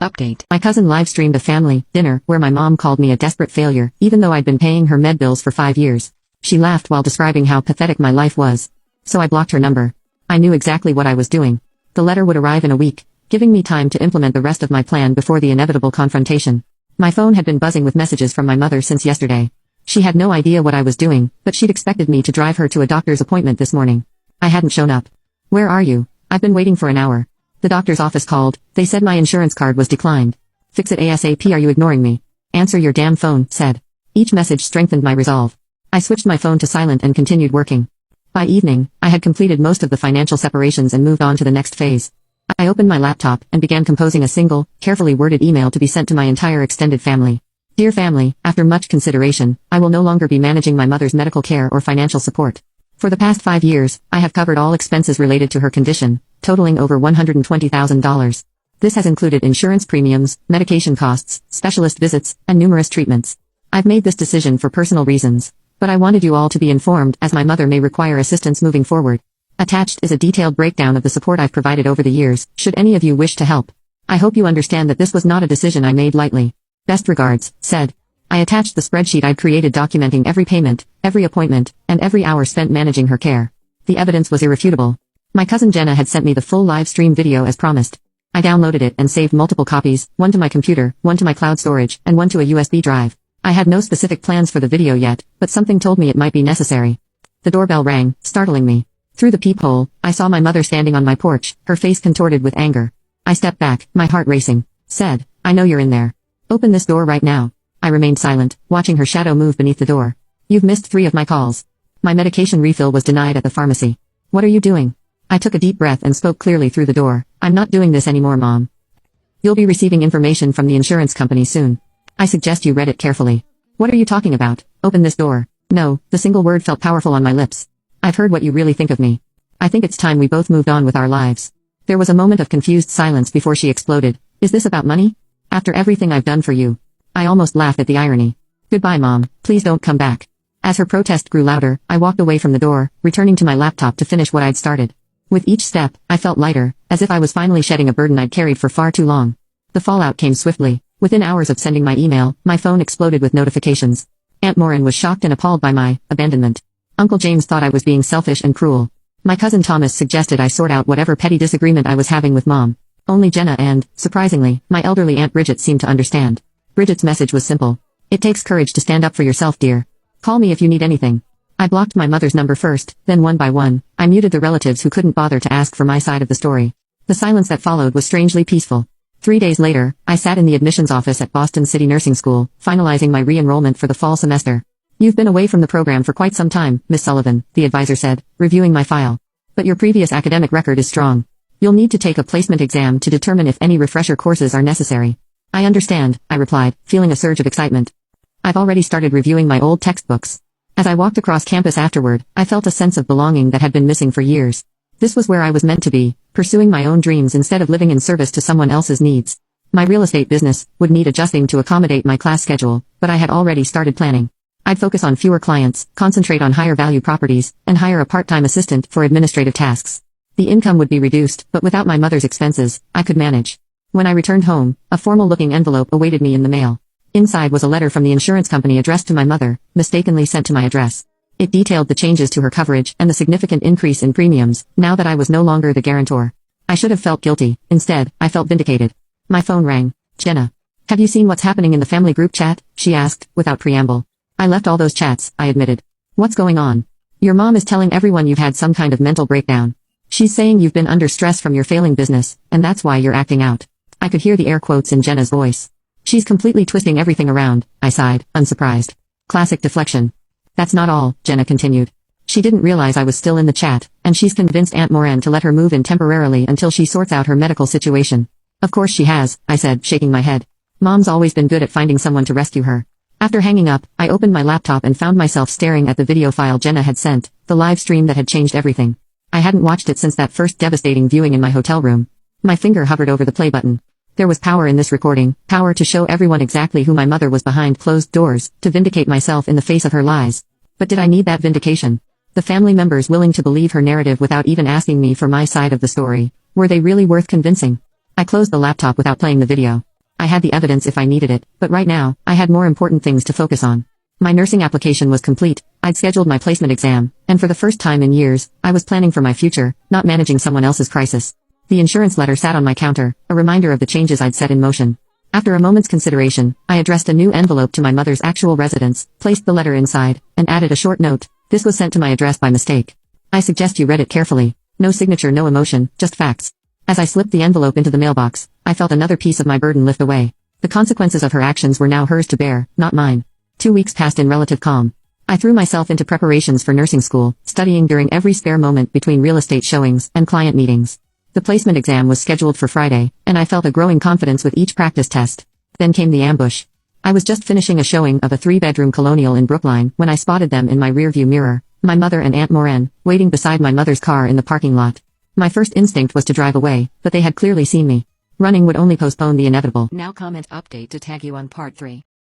Update. My cousin live-streamed a family dinner where my mom called me a desperate failure, even though I'd been paying her med bills for 5 years. She laughed while describing how pathetic my life was. So I blocked her number. I knew exactly what I was doing. The letter would arrive in a week, giving me time to implement the rest of my plan before the inevitable confrontation. My phone had been buzzing with messages from my mother since yesterday. She had no idea what I was doing, but she'd expected me to drive her to a doctor's appointment this morning. I hadn't shown up. "Where are you? I've been waiting for an hour." The doctor's office called. They said my insurance card was declined. "Fix it ASAP, are you ignoring me?" "Answer your damn phone," said. Each message strengthened my resolve. I switched my phone to silent and continued working. By evening, I had completed most of the financial separations and moved on to the next phase. I opened my laptop and began composing a single, carefully worded email to be sent to my entire extended family. "Dear family, after much consideration, I will no longer be managing my mother's medical care or financial support. For the past 5 years, I have covered all expenses related to her condition, totaling over $120,000. This has included insurance premiums, medication costs, specialist visits, and numerous treatments. I've made this decision for personal reasons, but I wanted you all to be informed as my mother may require assistance moving forward. Attached is a detailed breakdown of the support I've provided over the years, should any of you wish to help. I hope you understand that this was not a decision I made lightly. Best regards," said. I attached the spreadsheet I'd created documenting every payment, every appointment, and every hour spent managing her care. The evidence was irrefutable. My cousin Jenna had sent me the full live stream video as promised. I downloaded it and saved multiple copies, one to my computer, one to my cloud storage, and one to a USB drive. I had no specific plans for the video yet, but something told me it might be necessary. The doorbell rang, startling me. Through the peephole, I saw my mother standing on my porch, her face contorted with anger. I stepped back, my heart racing. Said, "I know you're in there. Open this door right now." I remained silent, watching her shadow move beneath the door. "You've missed 3 of my calls. My medication refill was denied at the pharmacy. What are you doing?" I took a deep breath and spoke clearly through the door. "I'm not doing this anymore, Mom. You'll be receiving information from the insurance company soon. I suggest you read it carefully." "What are you talking about? Open this door." "No," the single word felt powerful on my lips. "I've heard what you really think of me. I think it's time we both moved on with our lives." There was a moment of confused silence before she exploded. "Is this about money? After everything I've done for you?" I almost laughed at the irony. "Goodbye, Mom, please don't come back." As her protest grew louder, I walked away from the door, returning to my laptop to finish what I'd started. With each step, I felt lighter, as if I was finally shedding a burden I'd carried for far too long. The fallout came swiftly. Within hours of sending my email, my phone exploded with notifications. Aunt Maureen was shocked and appalled by my abandonment. Uncle James thought I was being selfish and cruel. My cousin Thomas suggested I sort out whatever petty disagreement I was having with Mom. Only Jenna and, surprisingly, my elderly Aunt Bridget seemed to understand. Bridget's message was simple. "It takes courage to stand up for yourself, dear. Call me if you need anything." I blocked my mother's number first, then one by one, I muted the relatives who couldn't bother to ask for my side of the story. The silence that followed was strangely peaceful. 3 days later, I sat in the admissions office at Boston City Nursing School, finalizing my re-enrollment for the fall semester. "You've been away from the program for quite some time, Miss Sullivan," the advisor said, reviewing my file. "But your previous academic record is strong. You'll need to take a placement exam to determine if any refresher courses are necessary." "I understand," I replied, feeling a surge of excitement. "I've already started reviewing my old textbooks." As I walked across campus afterward, I felt a sense of belonging that had been missing for years. This was where I was meant to be, pursuing my own dreams instead of living in service to someone else's needs. My real estate business would need adjusting to accommodate my class schedule, but I had already started planning. I'd focus on fewer clients, concentrate on higher value properties, and hire a part-time assistant for administrative tasks. The income would be reduced, but without my mother's expenses, I could manage. When I returned home, a formal-looking envelope awaited me in the mail. Inside was a letter from the insurance company addressed to my mother, mistakenly sent to my address. It detailed the changes to her coverage and the significant increase in premiums, now that I was no longer the guarantor. I should have felt guilty. Instead, I felt vindicated. My phone rang. "Jenna. Have you seen what's happening in the family group chat?" she asked, without preamble. "I left all those chats," I admitted. "What's going on?" "Your mom is telling everyone you've had some kind of mental breakdown. She's saying you've been under stress from your failing business, and that's why you're acting out." I could hear the air quotes in Jenna's voice. "She's completely twisting everything around," I sighed, unsurprised. Classic deflection. "That's not all," Jenna continued. "She didn't realize I was still in the chat, and she's convinced Aunt Maureen to let her move in temporarily until she sorts out her medical situation." "Of course she has," I said, shaking my head. "Mom's always been good at finding someone to rescue her." After hanging up, I opened my laptop and found myself staring at the video file Jenna had sent, the live stream that had changed everything. I hadn't watched it since that first devastating viewing in my hotel room. My finger hovered over the play button. There was power in this recording, power to show everyone exactly who my mother was behind closed doors, to vindicate myself in the face of her lies. But did I need that vindication? The family members willing to believe her narrative without even asking me for my side of the story, were they really worth convincing? I closed the laptop without playing the video. I had the evidence if I needed it, but right now, I had more important things to focus on. My nursing application was complete, I'd scheduled my placement exam, and for the first time in years, I was planning for my future, not managing someone else's crisis. The insurance letter sat on my counter, a reminder of the changes I'd set in motion. After a moment's consideration, I addressed a new envelope to my mother's actual residence, placed the letter inside, and added a short note. This was sent to my address by mistake. I suggest you read it carefully. No signature, no emotion, just facts. As I slipped the envelope into the mailbox, I felt another piece of my burden lift away. The consequences of her actions were now hers to bear, not mine. 2 weeks passed in relative calm. I threw myself into preparations for nursing school, studying during every spare moment between real estate showings and client meetings. The placement exam was scheduled for Friday, and I felt a growing confidence with each practice test. Then came the ambush. I was just finishing a showing of a 3-bedroom colonial in Brookline when I spotted them in my rearview mirror, my mother and Aunt Moran, waiting beside my mother's car in the parking lot. My first instinct was to drive away, but they had clearly seen me. Running would only postpone the inevitable. Now comment update to tag you on part 3.